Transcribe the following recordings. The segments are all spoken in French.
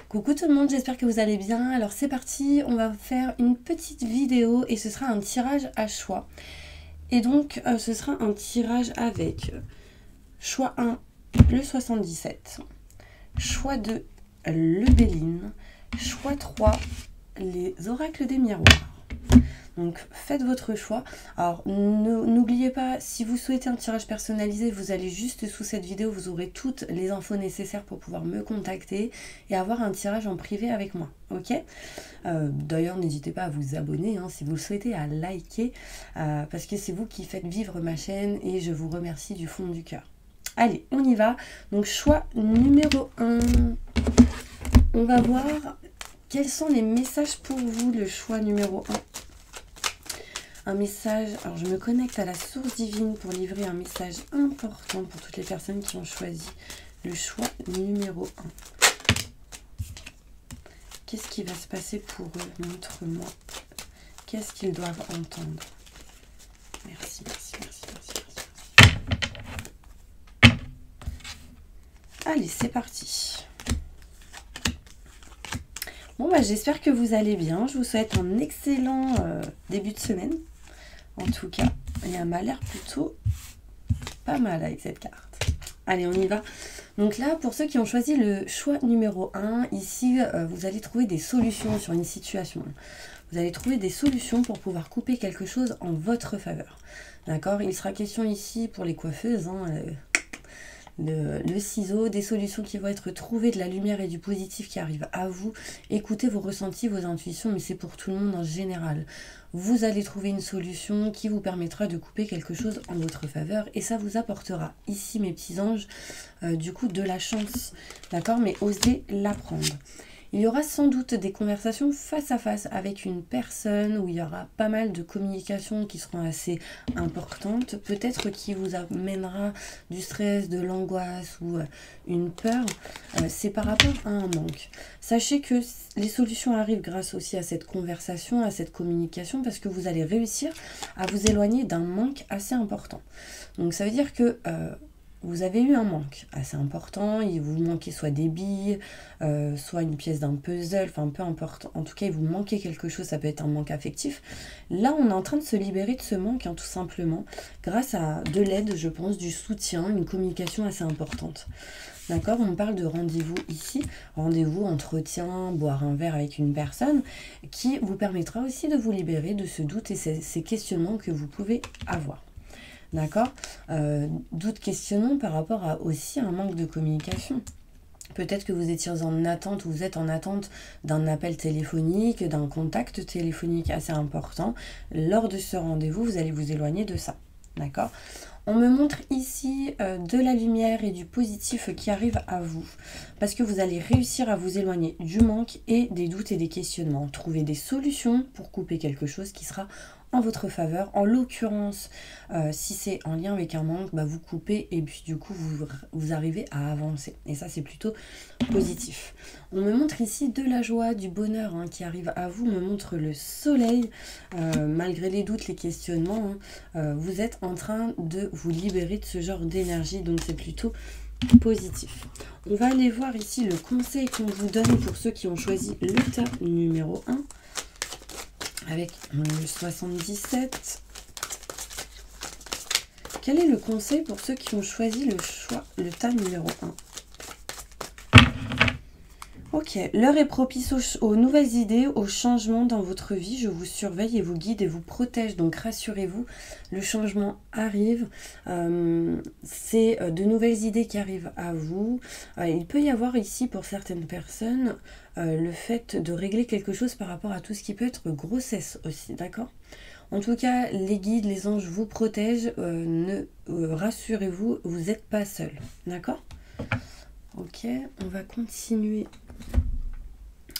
Coucou tout le monde, j'espère que vous allez bien. Alors c'est parti, on va faire une petite vidéo et ce sera un tirage à choix. Et donc ce sera un tirage avec choix 1, le 77, choix 2, le Béline, choix 3, les oracles des miroirs. Donc faites votre choix. Alors n'oubliez pas, si vous souhaitez un tirage personnalisé, vous allez juste sous cette vidéo, vous aurez toutes les infos nécessaires pour pouvoir me contacter et avoir un tirage en privé avec moi. Ok, d'ailleurs n'hésitez pas à vous abonner hein, si vous le souhaitez, à liker, parce que c'est vous qui faites vivre ma chaîne et je vous remercie du fond du cœur. Allez, on y va. Donc choix numéro 1. On va voir quels sont les messages pour vous, le choix numéro 1. Un message, alors je me connecte à la source divine pour livrer un message important pour toutes les personnes qui ont choisi le choix numéro 1. Qu'est-ce qui va se passer pour eux? Montre-moi. Qu'est-ce qu'ils doivent entendre? Merci, merci, merci, merci, merci. Allez, c'est parti. Bon, bah, j'espère que vous allez bien. Je vous souhaite un excellent début de semaine. En tout cas, il m'a l'air plutôt pas mal avec cette carte. Allez, on y va. Donc là, pour ceux qui ont choisi le choix numéro 1, ici, vous allez trouver des solutions sur une situation. Vous allez trouver des solutions pour pouvoir couper quelque chose en votre faveur. D'accord? Il sera question ici pour les coiffeuses, hein, le ciseau, des solutions qui vont être trouvées, de la lumière et du positif qui arrive à vous. Écoutez vos ressentis, vos intuitions, mais c'est pour tout le monde en général. Vous allez trouver une solution qui vous permettra de couper quelque chose en votre faveur et ça vous apportera ici, mes petits anges, du coup de la chance. D'accord? Mais osez la prendre. Il y aura sans doute des conversations face à face avec une personne où il y aura pas mal de communications qui seront assez importantes. Peut-être qui vous amènera du stress, de l'angoisse ou une peur. C'est par rapport à un manque. Sachez que les solutions arrivent grâce aussi à cette conversation, à cette communication, parce que vous allez réussir à vous éloigner d'un manque assez important. Donc ça veut dire que vous avez eu un manque assez important, il vous manquait soit des billes, soit une pièce d'un puzzle, enfin peu importe. En tout cas, il vous manquait quelque chose, ça peut être un manque affectif. Là, on est en train de se libérer de ce manque, hein, tout simplement, grâce à de l'aide, je pense, du soutien, une communication assez importante. D'accord? On parle de rendez-vous ici, rendez-vous, entretien, boire un verre avec une personne, qui vous permettra aussi de vous libérer de ce doute et ces questionnements que vous pouvez avoir. D'accord? Doute, questionnement par rapport à aussi un manque de communication. Peut-être que vous étiez en attente, ou vous êtes en attente d'un appel téléphonique, d'un contact téléphonique assez important. Lors de ce rendez-vous, vous allez vous éloigner de ça. D'accord? On me montre ici de la lumière et du positif qui arrive à vous. Parce que vous allez réussir à vous éloigner du manque et des doutes et des questionnements. Trouver des solutions pour couper quelque chose qui sera en votre faveur. En l'occurrence, si c'est en lien avec un manque, bah, vous coupez et puis du coup vous arrivez à avancer. Et ça c'est plutôt positif. On me montre ici de la joie, du bonheur hein, qui arrive à vous. On me montre le soleil. Malgré les doutes, les questionnements, hein, vous êtes en train de vous libérer de ce genre d'énergie. Donc c'est plutôt positif. On va aller voir ici le conseil qu'on vous donne pour ceux qui ont choisi le tas numéro 1. Avec le 77. Quel est le conseil pour ceux qui ont choisi le tas numéro 1? Ok, l'heure est propice aux nouvelles idées, aux changements dans votre vie. Je vous surveille et vous guide et vous protège. Donc rassurez-vous, le changement arrive. C'est de nouvelles idées qui arrivent à vous. Il peut y avoir ici pour certaines personnes le fait de régler quelque chose par rapport à tout ce qui peut être grossesse aussi, d'accord? En tout cas, les guides, les anges vous protègent. Rassurez-vous, vous n'êtes pas seul, d'accord? Ok, on va continuer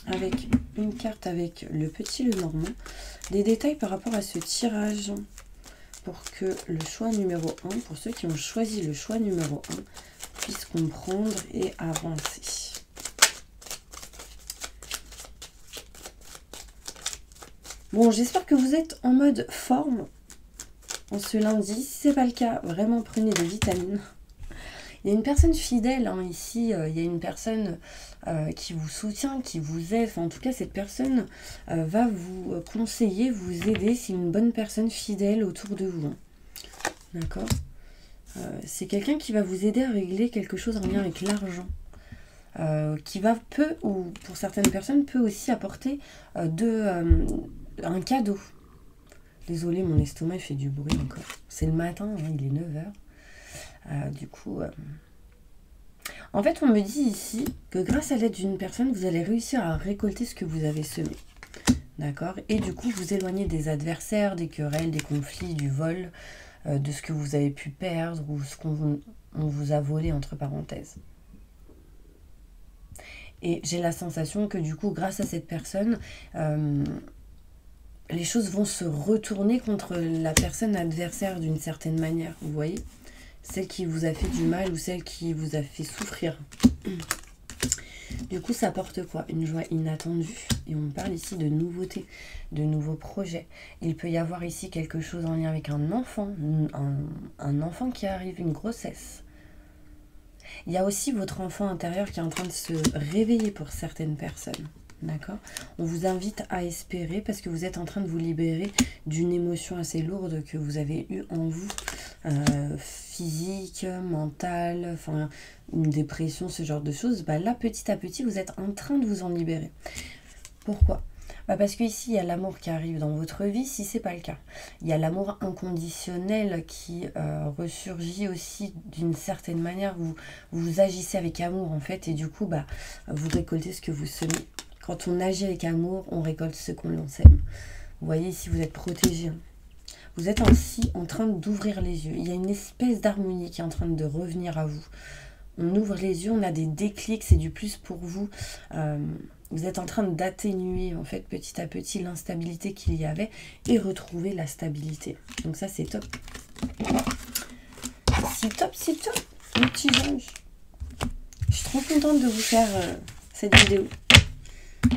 avec une carte avec le petit Lenormand. Des détails par rapport à ce tirage pour que le choix numéro 1, pour ceux qui ont choisi le choix numéro 1, puissent comprendre et avancer. Bon, j'espère que vous êtes en mode forme en ce lundi. Si ce n'est pas le cas, vraiment prenez des vitamines. Il y a une personne fidèle hein, ici, il y a une personne qui vous soutient, qui vous aide. Enfin, en tout cas, cette personne va vous conseiller, vous aider. C'est une bonne personne fidèle autour de vous. Hein. D'accord. C'est quelqu'un qui va vous aider à régler quelque chose en lien avec l'argent. Qui ou pour certaines personnes, peut aussi apporter un cadeau. Désolée, mon estomac fait du bruit encore. C'est le matin, hein, il est 9h. Du coup... En fait, on me dit ici que grâce à l'aide d'une personne, vous allez réussir à récolter ce que vous avez semé. D'accord? Et du coup, vous éloigner des adversaires, des querelles, des conflits, du vol, de ce que vous avez pu perdre ou ce qu'on vous a volé, entre parenthèses. Et j'ai la sensation que du coup, grâce à cette personne, les choses vont se retourner contre la personne adversaire d'une certaine manière. Vous voyez? Celle qui vous a fait du mal ou celle qui vous a fait souffrir. Du coup, ça apporte quoi? Une joie inattendue. Et on parle ici de nouveautés, de nouveaux projets. Il peut y avoir ici quelque chose en lien avec un enfant, un enfant qui arrive, une grossesse. Il y a aussi votre enfant intérieur qui est en train de se réveiller pour certaines personnes. D'accord? On vous invite à espérer parce que vous êtes en train de vous libérer d'une émotion assez lourde que vous avez eue en vous. Physique, mentale, enfin une dépression, ce genre de choses. Bah là, petit à petit, vous êtes en train de vous en libérer. Pourquoi? Parce qu'ici, il y a l'amour qui arrive dans votre vie, si ce n'est pas le cas. Il y a l'amour inconditionnel qui ressurgit aussi d'une certaine manière. Vous agissez avec amour, en fait, et du coup, vous récoltez ce que vous semez. Quand on agit avec amour, on récolte ce qu'on sème. Vous voyez, ici, vous êtes protégé. Vous êtes ainsi en train d'ouvrir les yeux. Il y a une espèce d'harmonie qui est en train de revenir à vous. On ouvre les yeux, on a des déclics, c'est du plus pour vous. Vous êtes en train d'atténuer en fait petit à petit l'instabilité qu'il y avait et retrouver la stabilité. Donc ça c'est top. C'est top, mes petits anges. Je suis trop contente de vous faire cette vidéo.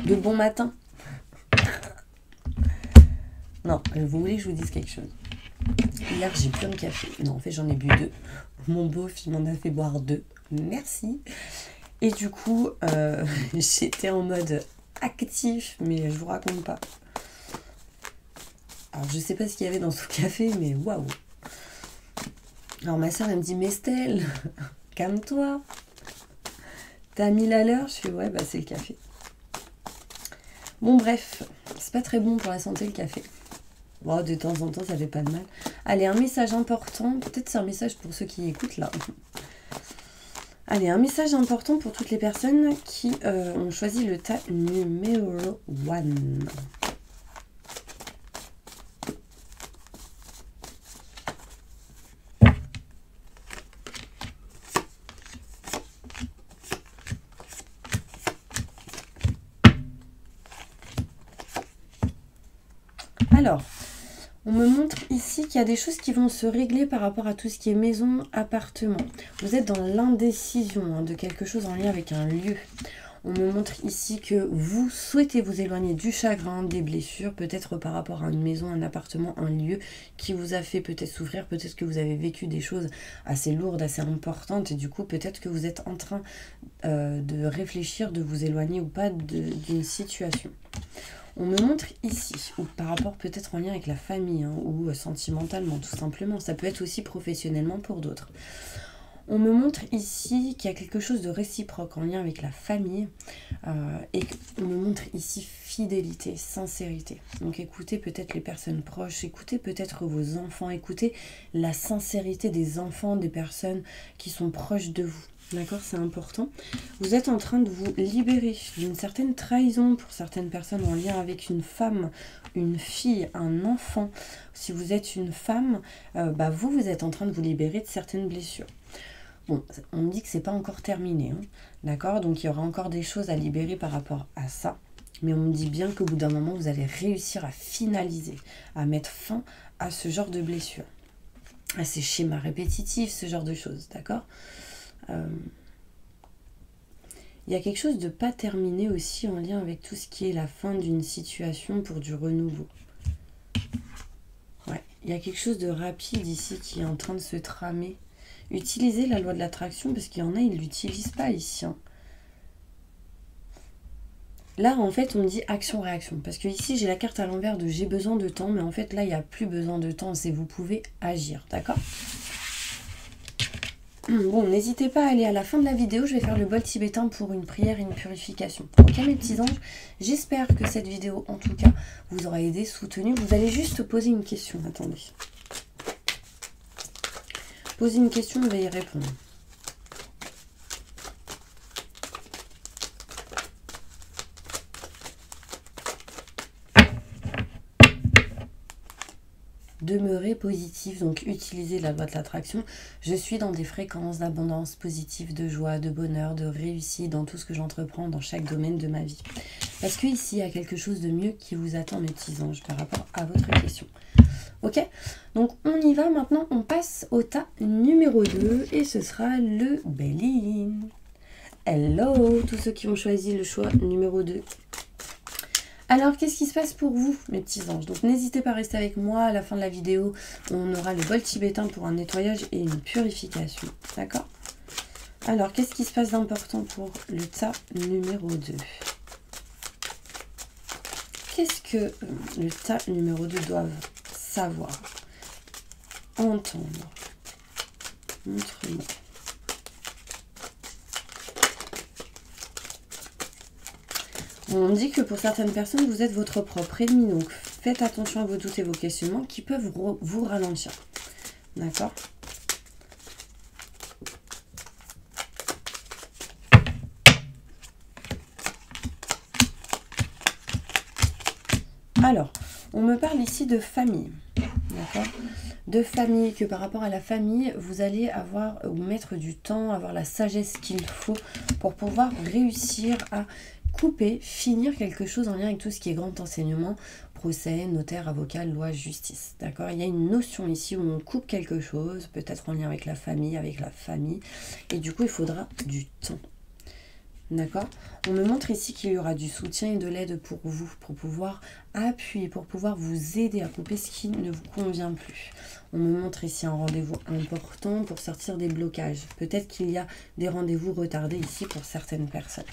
De bon matin. Non, vous voulez que je vous dise quelque chose? Hier j'ai bu un café. Non, en fait j'en ai bu 2. Mon beauf il m'en a fait boire 2. Merci. Et du coup, j'étais en mode actif, mais je vous raconte pas. Alors, je sais pas ce qu'il y avait dans ce café, mais waouh. Alors, ma soeur, elle me dit, mais Estelle, calme-toi. T'as mis la l'heure? Je fais, ouais, c'est le café. Bon, bref, c'est pas très bon pour la santé, le café. Bon, de temps en temps, ça fait pas de mal. Allez, un message important. Peut-être c'est un message pour ceux qui écoutent, là. Allez, un message important pour toutes les personnes qui ont choisi le tas numéro 1. Alors, on me montre ici qu'il y a des choses qui vont se régler par rapport à tout ce qui est maison, appartement. Vous êtes dans l'indécision de quelque chose en lien avec un lieu. On me montre ici que vous souhaitez vous éloigner du chagrin, des blessures, peut-être par rapport à une maison, un appartement, un lieu qui vous a fait peut-être souffrir, peut-être que vous avez vécu des choses assez lourdes, assez importantes et du coup peut-être que vous êtes en train de réfléchir, de vous éloigner ou pas d'une situation. On me montre ici, ou par rapport peut-être en lien avec la famille, ou sentimentalement tout simplement, ça peut être aussi professionnellement pour d'autres. On me montre ici qu'il y a quelque chose de réciproque en lien avec la famille, et on me montre ici fidélité, sincérité. Donc écoutez peut-être les personnes proches, écoutez peut-être vos enfants, écoutez la sincérité des enfants, des personnes qui sont proches de vous. D'accord, c'est important. Vous êtes en train de vous libérer d'une certaine trahison pour certaines personnes en lien avec une femme, une fille, un enfant. Si vous êtes une femme, vous êtes en train de vous libérer de certaines blessures. Bon, on me dit que c'est pas encore terminé, d'accord? Donc il y aura encore des choses à libérer par rapport à ça. Mais on me dit bien qu'au bout d'un moment, vous allez réussir à finaliser, à mettre fin à ce genre de blessures, à ces schémas répétitifs, ce genre de choses, d'accord? Il y a quelque chose de pas terminé aussi en lien avec tout ce qui est la fin d'une situation pour du renouveau. Ouais, il y a quelque chose de rapide ici qui est en train de se tramer. Utilisez la loi de l'attraction parce qu'il y en a, ils ne l'utilisent pas ici. Là, en fait, on me dit action-réaction. Parce que ici, j'ai la carte à l'envers de j'ai besoin de temps. Mais en fait, là, il n'y a plus besoin de temps. C'est vous pouvez agir. D'accord? Bon, n'hésitez pas à aller à la fin de la vidéo. Je vais faire le bol tibétain pour une prière et une purification. Ok, mes petits anges? J'espère que cette vidéo, en tout cas, vous aura aidé, soutenu. Vous allez juste poser une question. Attendez. Posez une question, on va y répondre. Demeurer positif, donc utiliser la loi de l'attraction. Je suis dans des fréquences d'abondance positive, de joie, de bonheur, de réussite dans tout ce que j'entreprends dans chaque domaine de ma vie. Parce que ici, il y a quelque chose de mieux qui vous attend, mes petits anges, par rapport à votre question. Ok? Donc, on y va maintenant. On passe au tas numéro 2 et ce sera le Béline. Hello, tous ceux qui ont choisi le choix numéro 2. Alors, qu'est-ce qui se passe pour vous, mes petits anges? Donc, n'hésitez pas à rester avec moi. À la fin de la vidéo, on aura le bol tibétain pour un nettoyage et une purification. D'accord? Alors, qu'est-ce qui se passe d'important pour le tas numéro 2? Qu'est-ce que le tas numéro 2 doit savoir, entendre? Montre-moi. On dit que pour certaines personnes, vous êtes votre propre ennemi. Donc, faites attention à vos doutes et vos questionnements qui peuvent vous ralentir. D'accord? Alors, on me parle ici de famille. D'accord? De famille, que par rapport à la famille, vous allez avoir ou mettre du temps, avoir la sagesse qu'il faut pour pouvoir réussir à couper, finir quelque chose en lien avec tout ce qui est grand enseignement, procès, notaire, avocat, loi, justice. D'accord? Il y a une notion ici où on coupe quelque chose, peut-être en lien avec la famille, et du coup il faudra du temps. D'accord? On me montre ici qu'il y aura du soutien et de l'aide pour vous, pour pouvoir appuyer, pour pouvoir vous aider à couper ce qui ne vous convient plus. On me montre ici un rendez-vous important pour sortir des blocages. Peut-être qu'il y a des rendez-vous retardés ici pour certaines personnes.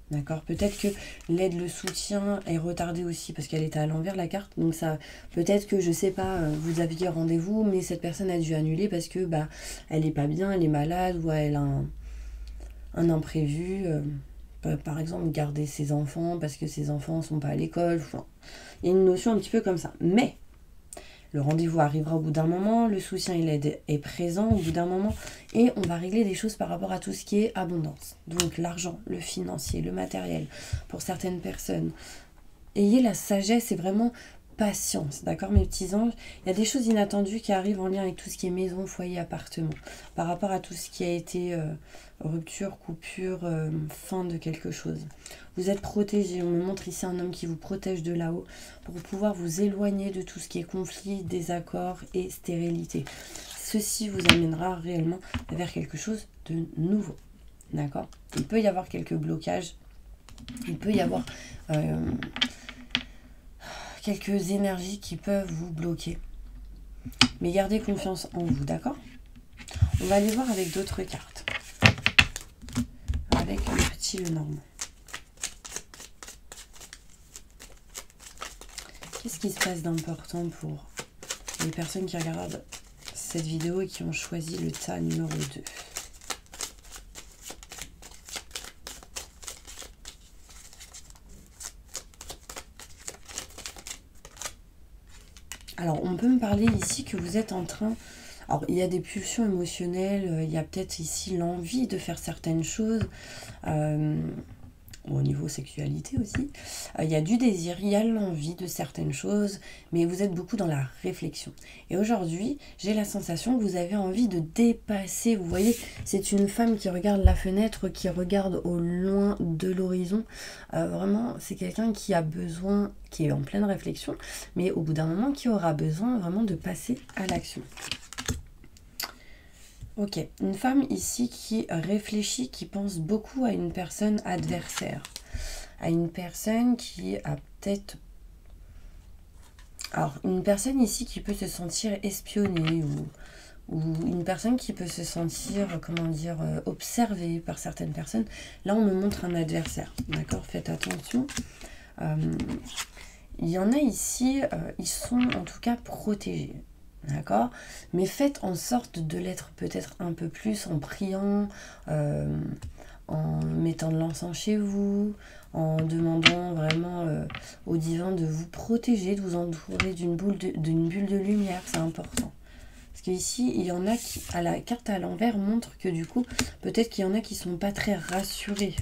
D'accord? Peut-être que l'aide, le soutien est retardé aussi parce qu'elle était à l'envers la carte. Donc ça, peut-être que, je sais pas, vous aviez rendez-vous, mais cette personne a dû annuler parce que bah elle est pas bien, elle est malade ou elle a un imprévu. Par exemple, garder ses enfants parce que ses enfants sont pas à l'école. Enfin, il y a une notion un petit peu comme ça. Mais le rendez-vous arrivera au bout d'un moment, le soutien et l'aide est présent au bout d'un moment et on va régler des choses par rapport à tout ce qui est abondance. Donc l'argent, le financier, le matériel pour certaines personnes. Ayez la sagesse et vraiment patience, d'accord mes petits anges? Il y a des choses inattendues qui arrivent en lien avec tout ce qui est maison, foyer, appartement. Par rapport à tout ce qui a été rupture, coupure, fin de quelque chose. Vous êtes protégés. On me montre ici un homme qui vous protège de là-haut pour pouvoir vous éloigner de tout ce qui est conflit, désaccord et stérilité. Ceci vous amènera réellement vers quelque chose de nouveau. D'accord? Il peut y avoir quelques blocages. Il peut y avoir quelques énergies qui peuvent vous bloquer. Mais gardez confiance en vous, d'accord? On va aller voir avec d'autres cartes. Avec le petit Lenormand. Qu'est-ce qui se passe d'important pour les personnes qui regardent cette vidéo et qui ont choisi le tas numéro 2? Alors, on peut me parler ici que vous êtes en train... Alors, il y a des pulsions émotionnelles, il y a peut-être ici l'envie de faire certaines choses, au niveau sexualité aussi. Il y a du désir, il y a l'envie de certaines choses, mais vous êtes beaucoup dans la réflexion. Et aujourd'hui, j'ai la sensation que vous avez envie de dépasser. Vous voyez, c'est une femme qui regarde la fenêtre, qui regarde au loin de l'horizon. Vraiment, c'est quelqu'un qui a besoin, qui est en pleine réflexion, mais au bout d'un moment, qui aura besoin vraiment de passer à l'action. Ok, une femme ici qui réfléchit, qui pense beaucoup à une personne adversaire, à une personne qui a peut-être... Alors, une personne ici qui peut se sentir espionnée ou une personne qui peut se sentir, comment dire, observée par certaines personnes. Là, on me montre un adversaire, d'accord? Faites attention. Il y en a ici, ils sont en tout cas protégés, d'accord? Mais faites en sorte de l'être peut-être un peu plus en priant, en mettant de l'encens chez vous, en demandant vraiment au divin de vous protéger, de vous entourer d'une bulle de lumière, c'est important. Parce qu'ici, il y en a qui, à la carte à l'envers, montre que du coup, peut-être qu'il y en a qui ne sont pas très rassurés.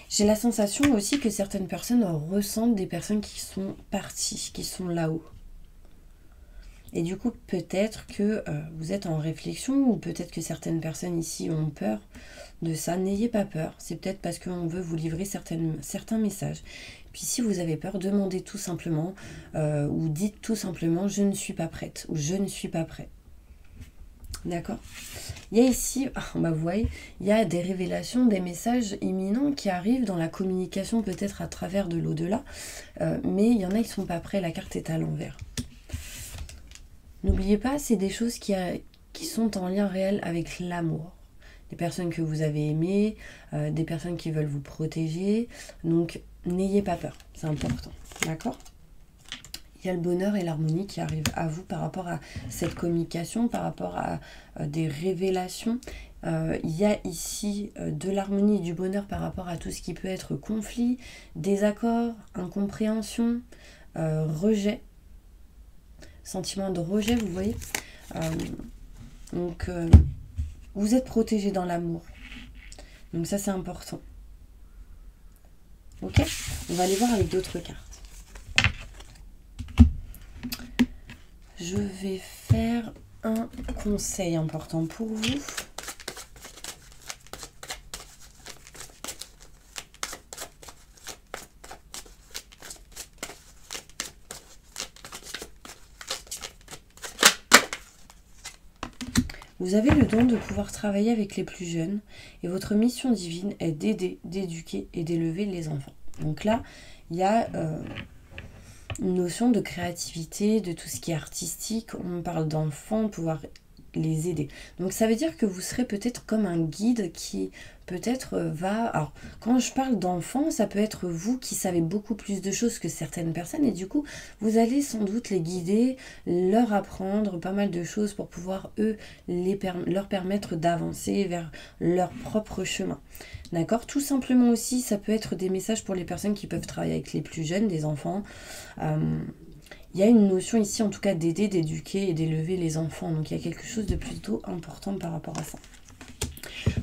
J'ai la sensation aussi que certaines personnes ressentent des personnes qui sont parties, qui sont là-haut. Et du coup, peut-être que vous êtes en réflexion, ou peut-être que certaines personnes ici ont peur de ça. N'ayez pas peur, c'est peut-être parce qu'on veut vous livrer certains messages. Puis si vous avez peur, demandez tout simplement, ou dites tout simplement « je ne suis pas prête » ou « je ne suis pas prêt ». D'accord? Il y a ici, bah vous voyez, il y a des révélations, des messages imminents qui arrivent dans la communication, peut-être à travers de l'au-delà, mais il y en a qui ne sont pas prêts, la carte est à l'envers. N'oubliez pas, c'est des choses qui sont en lien réel avec l'amour. Des personnes que vous avez aimées, des personnes qui veulent vous protéger. Donc, n'ayez pas peur, c'est important. D'accord? Il y a le bonheur et l'harmonie qui arrivent à vous par rapport à cette communication, par rapport à des révélations. Il y a ici de l'harmonie et du bonheur par rapport à tout ce qui peut être conflit, désaccord, incompréhension, rejet. Sentiment de rejet, vous voyez. Donc, vous êtes protégé dans l'amour. Donc ça, c'est important. Ok? On va aller voir avec d'autres cartes. Je vais faire un conseil important pour vous. Vous avez le don de pouvoir travailler avec les plus jeunes et votre mission divine est d'aider, d'éduquer et d'élever les enfants. Donc là, il y a une notion de créativité, de tout ce qui est artistique. On parle d'enfants, pouvoir les aider. Donc ça veut dire que vous serez peut-être comme un guide qui peut-être va... Alors, quand je parle d'enfants, ça peut être vous qui savez beaucoup plus de choses que certaines personnes et du coup, vous allez sans doute les guider, leur apprendre pas mal de choses pour pouvoir, eux, leur permettre d'avancer vers leur propre chemin. D'accord? Tout simplement aussi, ça peut être des messages pour les personnes qui peuvent travailler avec les plus jeunes, des enfants. Il y a une notion ici, en tout cas, d'aider, d'éduquer et d'élever les enfants. Donc, il y a quelque chose de plutôt important par rapport à ça.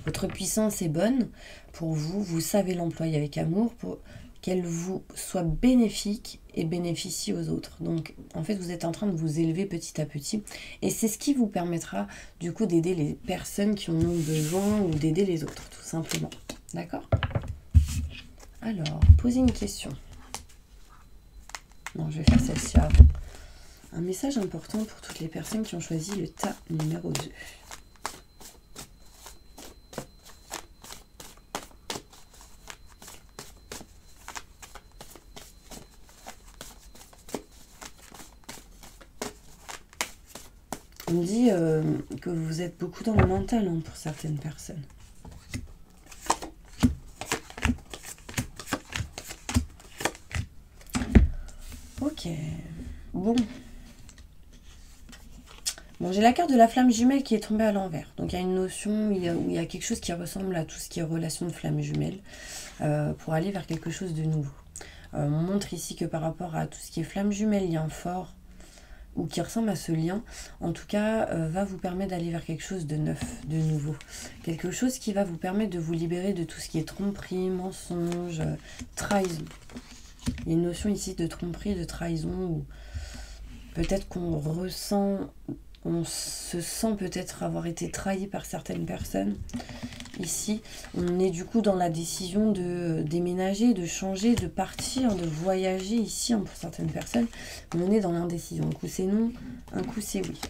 Votre puissance est bonne pour vous. Vous savez l'employer avec amour pour qu'elle vous soit bénéfique et bénéficie aux autres. Donc, en fait, vous êtes en train de vous élever petit à petit. Et c'est ce qui vous permettra, du coup, d'aider les personnes qui en ont besoin ou d'aider les autres, tout simplement. D'accord? Alors, posez une question. Non, je vais faire celle-ci avant. Un message important pour toutes les personnes qui ont choisi le tas numéro 2. On me dit que vous êtes beaucoup dans le mental hein, pour certaines personnes. Ok. Bon, j'ai la carte de la flamme jumelle qui est tombée à l'envers. Donc il y a une notion où il y a quelque chose qui ressemble à tout ce qui est relation de flamme jumelle pour aller vers quelque chose de nouveau. On montre ici que par rapport à tout ce qui est flamme jumelle, lien fort, ou qui ressemble à ce lien, en tout cas, va vous permettre d'aller vers quelque chose de neuf, de nouveau. Quelque chose qui va vous permettre de vous libérer de tout ce qui est tromperie, mensonge, trahison. Il y a une notion ici de tromperie, de trahison, ou peut-être qu'on ressent, on se sent peut-être avoir été trahi par certaines personnes. Ici, on est du coup dans la décision de déménager, de changer, de partir, de voyager ici pour certaines personnes. Mais on est dans l'indécision. Un coup c'est non, un coup c'est oui.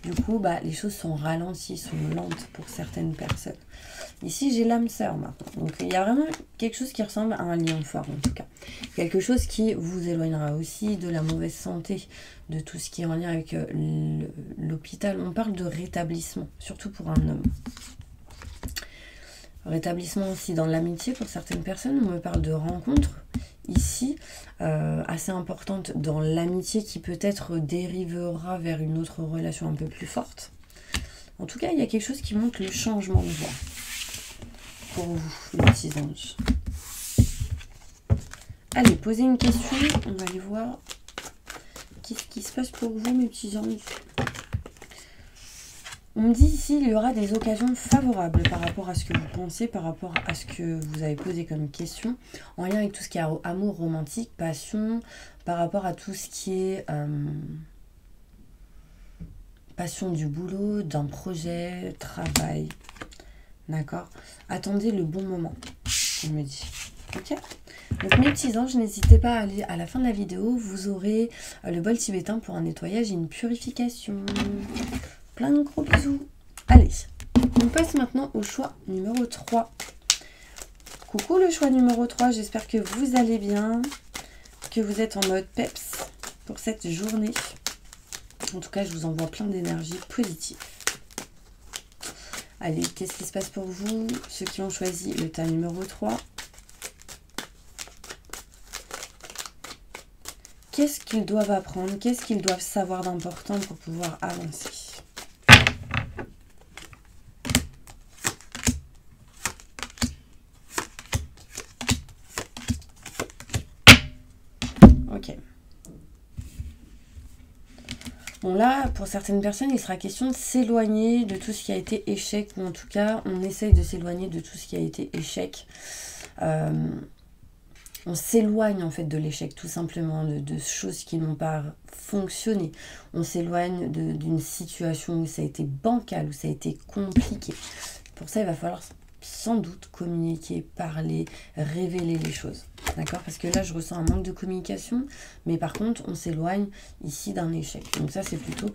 Du coup, les choses sont ralenties, sont lentes pour certaines personnes. Ici, j'ai l'âme sœur maintenant. Donc, il y a vraiment quelque chose qui ressemble à un lien fort, en tout cas. Quelque chose qui vous éloignera aussi de la mauvaise santé, de tout ce qui est en lien avec l'hôpital. On parle de rétablissement, surtout pour un homme. Rétablissement aussi dans l'amitié pour certaines personnes. On me parle de rencontres ici, assez importante dans l'amitié qui peut-être dérivera vers une autre relation un peu plus forte. En tout cas, il y a quelque chose qui montre le changement de voie pour vous, les petits anges. Allez, posez une question. On va aller voir qu'est-ce qui se passe pour vous, mes petits anges. On me dit ici, il y aura des occasions favorables par rapport à ce que vous pensez, par rapport à ce que vous avez posé comme question, en lien avec tout ce qui est amour romantique, passion, par rapport à tout ce qui est passion du boulot, d'un projet, travail. D'accord? Attendez le bon moment, on me dit. Ok? Donc mes petits anges, n'hésitez pas à aller à la fin de la vidéo, vous aurez le bol tibétain pour un nettoyage et une purification. Plein de gros bisous. Allez, on passe maintenant au choix numéro 3. Coucou le choix numéro 3, j'espère que vous allez bien, que vous êtes en mode peps pour cette journée. En tout cas, je vous envoie plein d'énergie positive. Allez, qu'est-ce qui se passe pour vous, ceux qui ont choisi le tas numéro 3? Qu'est-ce qu'ils doivent apprendre? Qu'est-ce qu'ils doivent savoir d'important pour pouvoir avancer? Ok. Bon là, pour certaines personnes, il sera question de s'éloigner de tout ce qui a été échec, ou en tout cas, on essaye de s'éloigner de tout ce qui a été échec. On s'éloigne en fait de l'échec, tout simplement, de choses qui n'ont pas fonctionné. On s'éloigne d'une situation où ça a été bancal, où ça a été compliqué. Pour ça, il va falloir sans doute communiquer, parler, révéler les choses. D'accord? Parce que là, je ressens un manque de communication, mais par contre, on s'éloigne ici d'un échec. Donc ça, c'est plutôt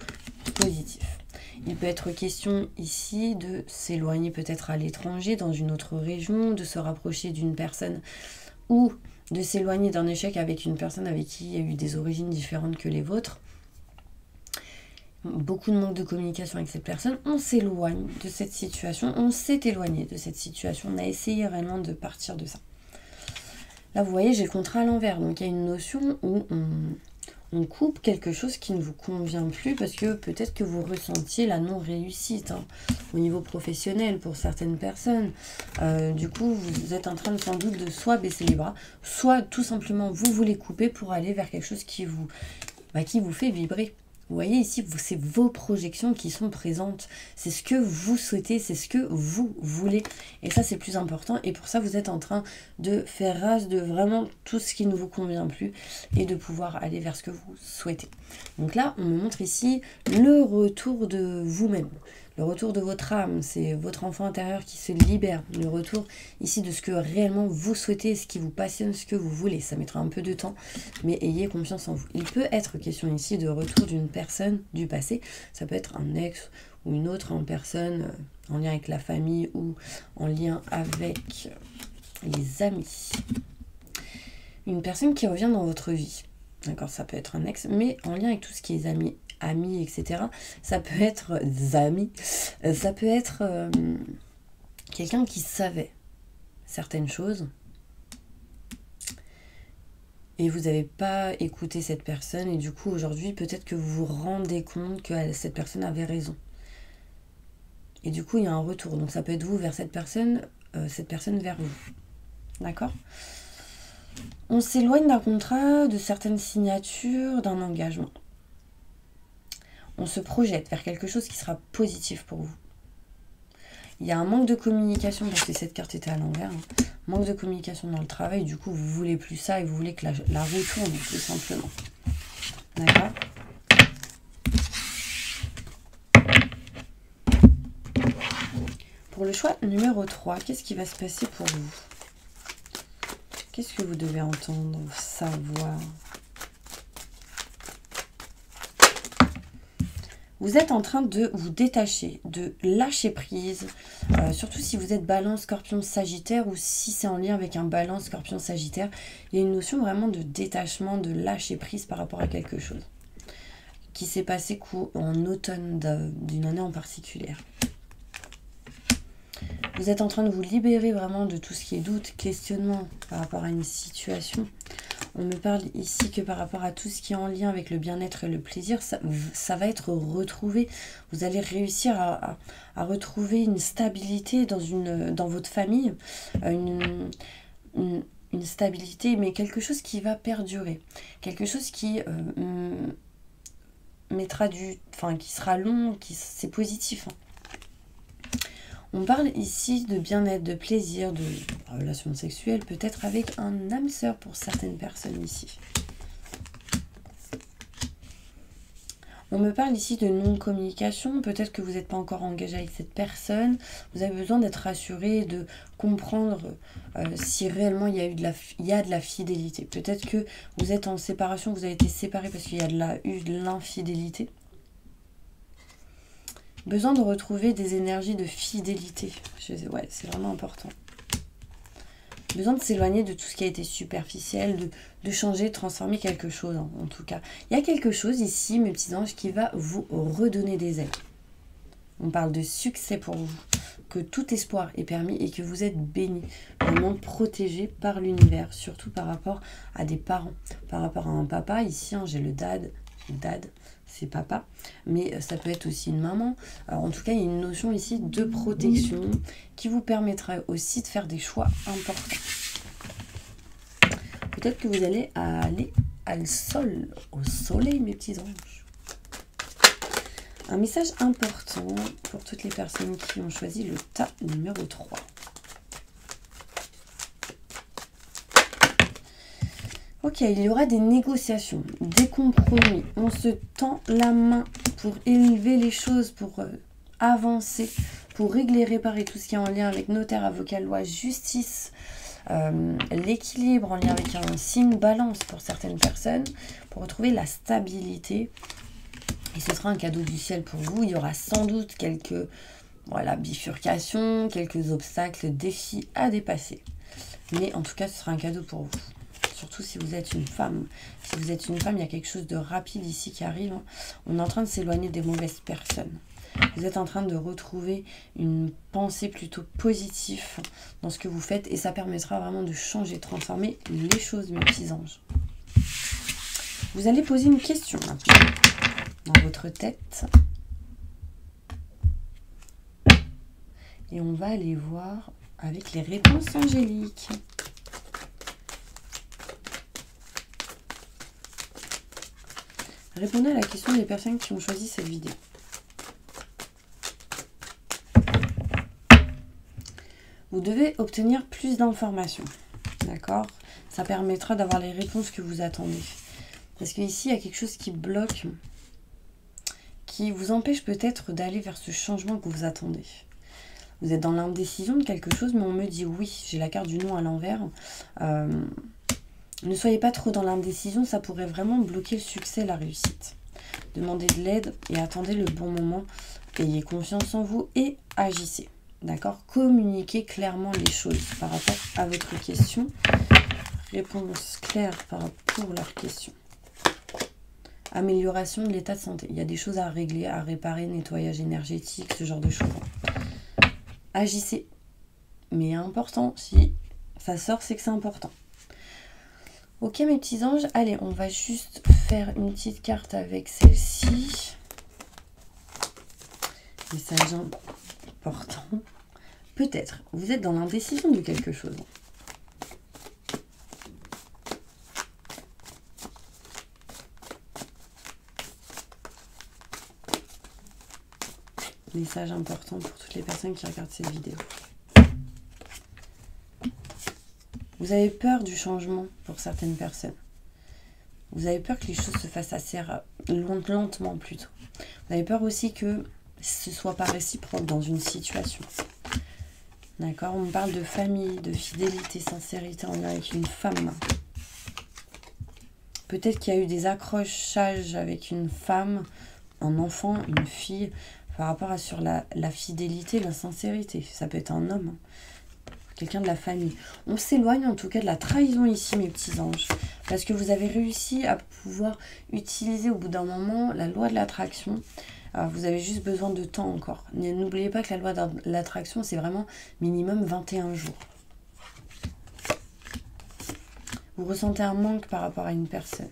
positif. Il peut être question ici de s'éloigner peut-être à l'étranger, dans une autre région, de se rapprocher d'une personne ou de s'éloigner d'un échec avec une personne avec qui il y a eu des origines différentes que les vôtres. Beaucoup de manque de communication avec cette personne, on s'éloigne de cette situation, on s'est éloigné de cette situation, on a essayé réellement de partir de ça. Là, vous voyez, j'ai le contrat à l'envers, donc il y a une notion où on coupe quelque chose qui ne vous convient plus parce que peut-être que vous ressentiez la non-réussite au niveau professionnel pour certaines personnes. Du coup, vous êtes en train de, sans doute de soit baisser les bras, soit tout simplement vous voulez couper pour aller vers quelque chose qui vous fait vibrer. Vous voyez ici, c'est vos projections qui sont présentes. C'est ce que vous souhaitez, c'est ce que vous voulez. Et ça, c'est plus important. Et pour ça, vous êtes en train de faire race de vraiment tout ce qui ne vous convient plus et de pouvoir aller vers ce que vous souhaitez. Donc là, on me montre ici le retour de vous-même. Le retour de votre âme, c'est votre enfant intérieur qui se libère. Le retour ici de ce que réellement vous souhaitez, ce qui vous passionne, ce que vous voulez. Ça mettra un peu de temps, mais ayez confiance en vous. Il peut être question ici de retour d'une personne du passé. Ça peut être un ex ou une autre personne en lien avec la famille ou en lien avec les amis. Une personne qui revient dans votre vie. D'accord, ça peut être un ex, mais en lien avec tout ce qui est amis, etc. Ça peut être des amis, ça peut être quelqu'un qui savait certaines choses et vous n'avez pas écouté cette personne et du coup aujourd'hui peut-être que vous vous rendez compte que cette personne avait raison. Et du coup il y a un retour, donc ça peut être vous vers cette personne vers vous. D'accord ? On s'éloigne d'un contrat, de certaines signatures, d'un engagement. On se projette vers quelque chose qui sera positif pour vous. Il y a un manque de communication, parce que cette carte était à l'envers. Manque de communication dans le travail, du coup vous voulez plus ça et vous voulez que la roue tourne, tout simplement. D'accord ? Pour le choix numéro 3, qu'est-ce qui va se passer pour vous ? Qu'est-ce que vous devez entendre, savoir ? Vous êtes en train de vous détacher, de lâcher prise, surtout si vous êtes Balance, Scorpion, Sagittaire, ou si c'est en lien avec un Balance, Scorpion, Sagittaire. Il y a une notion vraiment de détachement, de lâcher prise par rapport à quelque chose qui s'est passé en automne d'une année en particulier. Vous êtes en train de vous libérer vraiment de tout ce qui est doute, questionnement par rapport à une situation. On me parle ici que par rapport à tout ce qui est en lien avec le bien-être et le plaisir, ça va être retrouvé. Vous allez réussir à retrouver une stabilité dans votre famille, une stabilité, mais quelque chose qui va perdurer. Quelque chose qui qui sera long, c'est positif. On parle ici de bien-être, de plaisir, de relations sexuelles, peut-être avec un âme sœur pour certaines personnes ici. On me parle ici de non-communication, peut-être que vous n'êtes pas encore engagé avec cette personne, vous avez besoin d'être rassuré, de comprendre si réellement il y a de la fidélité. Peut-être que vous êtes en séparation, vous avez été séparés parce qu'il y a eu de l'infidélité. Besoin de retrouver des énergies de fidélité. Ouais, c'est vraiment important. Besoin de s'éloigner de tout ce qui a été superficiel, de changer, de transformer quelque chose en tout cas. Il y a quelque chose ici, mes petits anges, qui va vous redonner des ailes. On parle de succès pour vous, que tout espoir est permis et que vous êtes bénis, vraiment protégés par l'univers, surtout par rapport à des parents, par rapport à un papa. Ici, j'ai le dad, c'est papa, mais ça peut être aussi une maman. Alors, en tout cas, il y a une notion ici de protection qui vous permettra aussi de faire des choix importants. Peut-être que vous allez aller au soleil, mes petits anges. Un message important pour toutes les personnes qui ont choisi le tas numéro 3. Ok, il y aura des négociations, des compromis. On se tend la main pour élever les choses, pour avancer, pour régler, réparer tout ce qui est en lien avec notaire, avocat, loi, justice, l'équilibre en lien avec un signe balance pour certaines personnes, pour retrouver la stabilité. Et ce sera un cadeau du ciel pour vous. Il y aura sans doute quelques bifurcations, quelques obstacles, défis à dépasser. Mais en tout cas, ce sera un cadeau pour vous. Surtout si vous êtes une femme. Si vous êtes une femme, il y a quelque chose de rapide ici qui arrive. On est en train de s'éloigner des mauvaises personnes. Vous êtes en train de retrouver une pensée plutôt positive dans ce que vous faites. Et ça permettra vraiment de changer, de transformer les choses, mes petits anges. Vous allez poser une question maintenant dans votre tête. Et on va aller voir avec les réponses angéliques. Répondez à la question des personnes qui ont choisi cette vidéo. Vous devez obtenir plus d'informations. D'accord? Ça permettra d'avoir les réponses que vous attendez. Parce qu'ici, il y a quelque chose qui bloque, qui vous empêche peut-être d'aller vers ce changement que vous attendez. Vous êtes dans l'indécision de quelque chose, mais on me dit oui. J'ai la carte du non à l'envers. Ne soyez pas trop dans l'indécision, ça pourrait vraiment bloquer le succès, la réussite. Demandez de l'aide et attendez le bon moment. Ayez confiance en vous et agissez. D'accord? Communiquez clairement les choses par rapport à votre question. Réponse claire pour leur question. Amélioration de l'état de santé. Il y a des choses à régler, à réparer, nettoyage énergétique, ce genre de choses. Agissez. Mais important, si ça sort, c'est que c'est important. Ok mes petits anges, allez, on va juste faire une petite carte avec celle-ci. Message important. Peut-être, vous êtes dans l'indécision de quelque chose. Message important pour toutes les personnes qui regardent cette vidéo. Vous avez peur du changement pour certaines personnes. Vous avez peur que les choses se fassent assez lentement plutôt. Vous avez peur aussi que ce ne soit pas réciproque dans une situation. D'accord? On me parle de famille, de fidélité, sincérité en lien avec une femme. Peut-être qu'il y a eu des accrochages avec une femme un enfant, une fille, par rapport à sur la fidélité, la sincérité. Ça peut être un homme, hein, quelqu'un de la famille. On s'éloigne en tout cas de la trahison ici, mes petits anges, parce que vous avez réussi à pouvoir utiliser au bout d'un moment la loi de l'attraction. Alors, vous avez juste besoin de temps encore. N'oubliez pas que la loi de l'attraction, c'est vraiment minimum 21 jours. Vous ressentez un manque par rapport à une personne.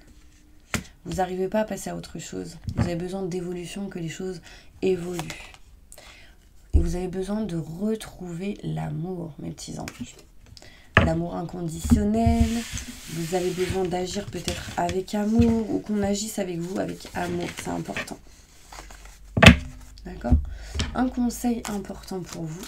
Vous n'arrivez pas à passer à autre chose. Vous avez besoin d'évolution, que les choses évoluent. Et vous avez besoin de retrouver l'amour, mes petits anges. L'amour inconditionnel. Vous avez besoin d'agir peut-être avec amour ou qu'on agisse avec vous avec amour. C'est important. D'accord? Un conseil important pour vous.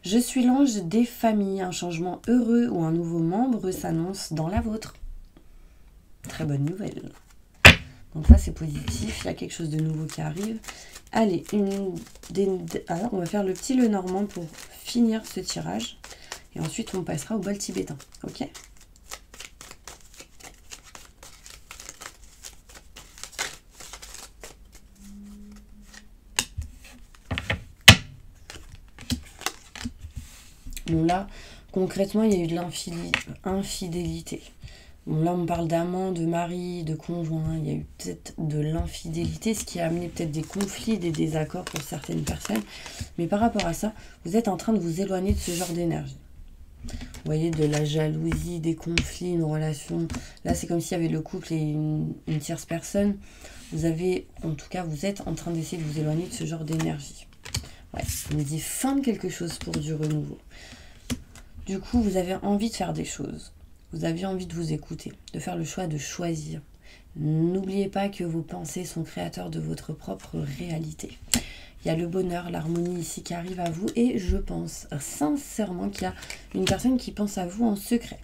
Je suis l'ange des familles. Un changement heureux ou un nouveau membre s'annonce dans la vôtre. Très bonne nouvelle. Donc ça, c'est positif. Il y a quelque chose de nouveau qui arrive. Allez, alors on va faire le petit Lenormand pour finir ce tirage. Et ensuite, on passera au bol tibétain. Ok? Bon là, concrètement, il y a eu de l'infidélité. Bon là, on parle d'amant, de mari, de conjoint. Il y a eu peut-être de l'infidélité, ce qui a amené peut-être des conflits, des désaccords pour certaines personnes. Mais par rapport à ça, vous êtes en train de vous éloigner de ce genre d'énergie. Vous voyez, de la jalousie, des conflits, une relation. Là, c'est comme s'il y avait le couple et une tierce personne. Vous avez, en tout cas, vous êtes en train d'essayer de vous éloigner de ce genre d'énergie. Ouais, on me dit fin de quelque chose pour du renouveau. Du coup, vous avez envie de faire des choses. Vous avez envie de vous écouter, de faire le choix de choisir. N'oubliez pas que vos pensées sont créateurs de votre propre réalité. Il y a le bonheur, l'harmonie ici qui arrive à vous et je pense sincèrement qu'il y a une personne qui pense à vous en secret.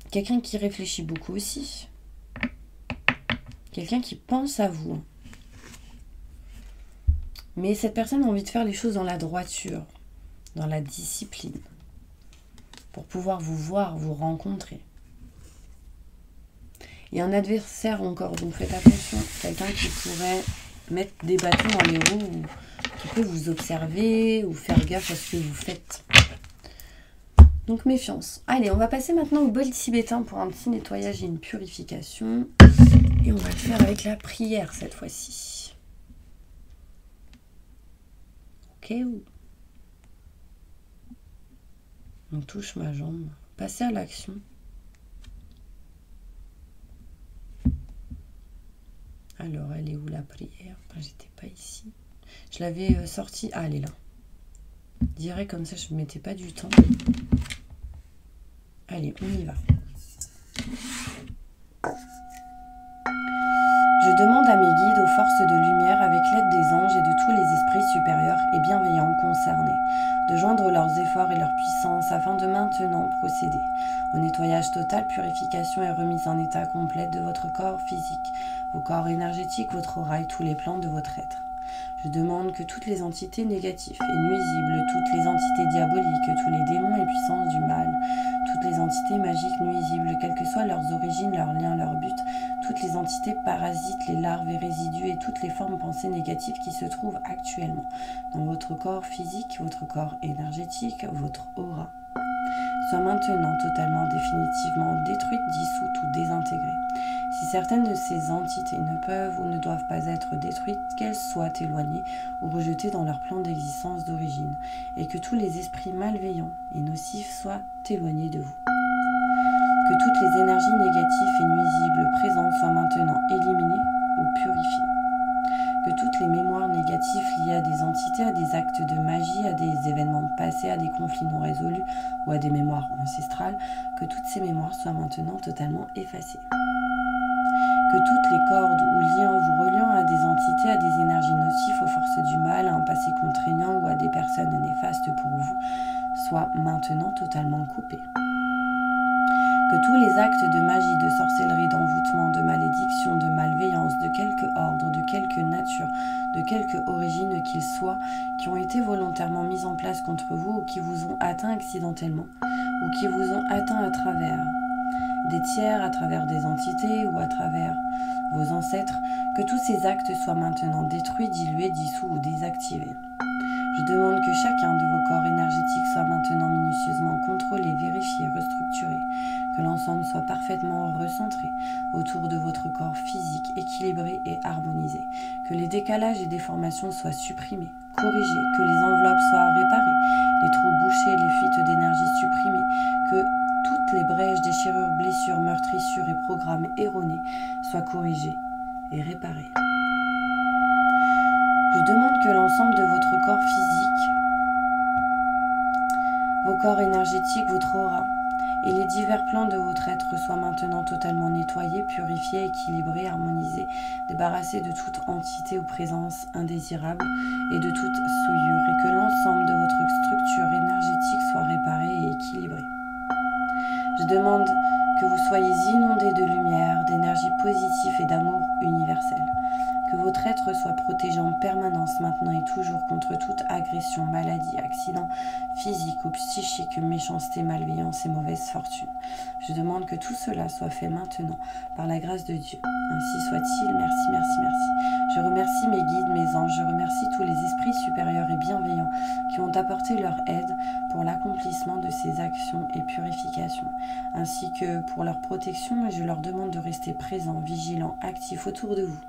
Quelqu'un qui réfléchit beaucoup aussi. Quelqu'un qui pense à vous. Mais cette personne a envie de faire les choses dans la droiture, dans la discipline, pour pouvoir vous voir, vous rencontrer. Il y a un adversaire encore, donc faites attention. Quelqu'un qui pourrait mettre des bâtons dans les roues, ou qui peut vous observer, ou faire gaffe à ce que vous faites. Donc méfiance. Allez, on va passer maintenant au bol tibétain pour un petit nettoyage et une purification. Et on va le faire avec la prière cette fois-ci. Ok. On touche ma jambe. Passez à l'action. Alors, elle est où la prière? J'étais pas ici. Je l'avais sortie. Ah, elle est là. Je dirais comme ça, je ne mettais pas du temps. Allez, on y va. Je demande à mes guides, aux forces de lumière, avec l'aide des anges et de tous les esprits supérieurs et bienveillants concernés, de joindre leurs efforts et leur puissance afin de maintenant procéder au nettoyage total, purification et remise en état complète de votre corps physique, vos corps énergétiques, votre aura et tous les plans de votre être. Je demande que toutes les entités négatives et nuisibles, toutes les entités diaboliques, tous les démons et puissances du mal, toutes les entités magiques nuisibles, quelles que soient leurs origines, leurs liens, leurs buts, toutes les entités parasites, les larves et résidus et toutes les formes pensées négatives qui se trouvent actuellement dans votre corps physique, votre corps énergétique, votre aura, soient maintenant totalement, définitivement détruites, dissoutes ou désintégrées. Si certaines de ces entités ne peuvent ou ne doivent pas être détruites, qu'elles soient éloignées ou rejetées dans leur plan d'existence d'origine, et que tous les esprits malveillants et nocifs soient éloignés de vous. Que toutes les énergies négatives et nuisibles présentes soient maintenant éliminées ou purifiées. Que toutes les mémoires négatives liées à des entités, à des actes de magie, à des événements passés, à des conflits non résolus ou à des mémoires ancestrales, que toutes ces mémoires soient maintenant totalement effacées. Que toutes les cordes ou liens vous reliant à des entités, à des énergies nocives, aux forces du mal, à un passé contraignant ou à des personnes néfastes pour vous, soient maintenant totalement coupés. Que tous les actes de magie, de sorcellerie, d'envoûtement, de malédiction, de malveillance, de quelque ordre, de quelque nature, de quelque origine qu'ils soient, qui ont été volontairement mises en place contre vous ou qui vous ont atteint accidentellement ou qui vous ont atteint à travers des tiers, à travers des entités ou à travers vos ancêtres, que tous ces actes soient maintenant détruits, dilués, dissous ou désactivés. Je demande que chacun de vos corps énergétiques soit maintenant minutieusement contrôlé, vérifié, restructuré, que l'ensemble soit parfaitement recentré autour de votre corps physique, équilibré et harmonisé, que les décalages et déformations soient supprimés, corrigés, que les enveloppes soient réparées, les trous bouchés, les fuites d'énergie supprimées, que toutes les brèches, déchirures, blessures, meurtrissures et programmes erronés soient corrigés et réparés. Je demande que l'ensemble de votre corps physique, vos corps énergétiques, votre aura et les divers plans de votre être soient maintenant totalement nettoyés, purifiés, équilibrés, harmonisés, débarrassés de toute entité ou présence indésirable et de toute souillure, et que l'ensemble de votre structure énergétique soit réparé et équilibré. Je demande que vous soyez inondés de lumière, d'énergie positive et d'amour universel. Que votre être soit protégé en permanence maintenant et toujours contre toute agression, maladie, accident physique ou psychique, méchanceté, malveillance et mauvaise fortune. Je demande que tout cela soit fait maintenant par la grâce de Dieu. Ainsi soit-il. Merci, merci, merci. Je remercie mes guides, mes anges. Je remercie tous les esprits supérieurs et bienveillants qui ont apporté leur aide pour l'accomplissement de ces actions et purifications, ainsi que pour leur protection, et je leur demande de rester présents, vigilants, actifs autour de vous,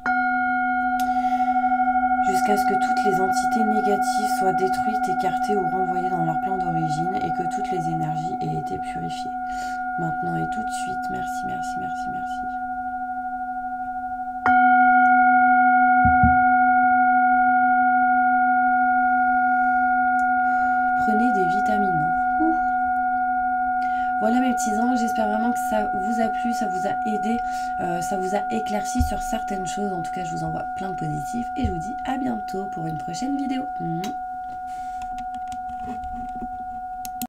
jusqu'à ce que toutes les entités négatives soient détruites, écartées ou renvoyées dans leur plan d'origine et que toutes les énergies aient été purifiées. Maintenant et tout de suite, merci, merci, merci, merci. Prenez des vitamines. Voilà mes petits anges, j'espère vraiment que ça vous a plu, ça vous a aidé, ça vous a éclairci sur certaines choses. En tout cas, je vous envoie plein de positifs et je vous dis à bientôt pour une prochaine vidéo.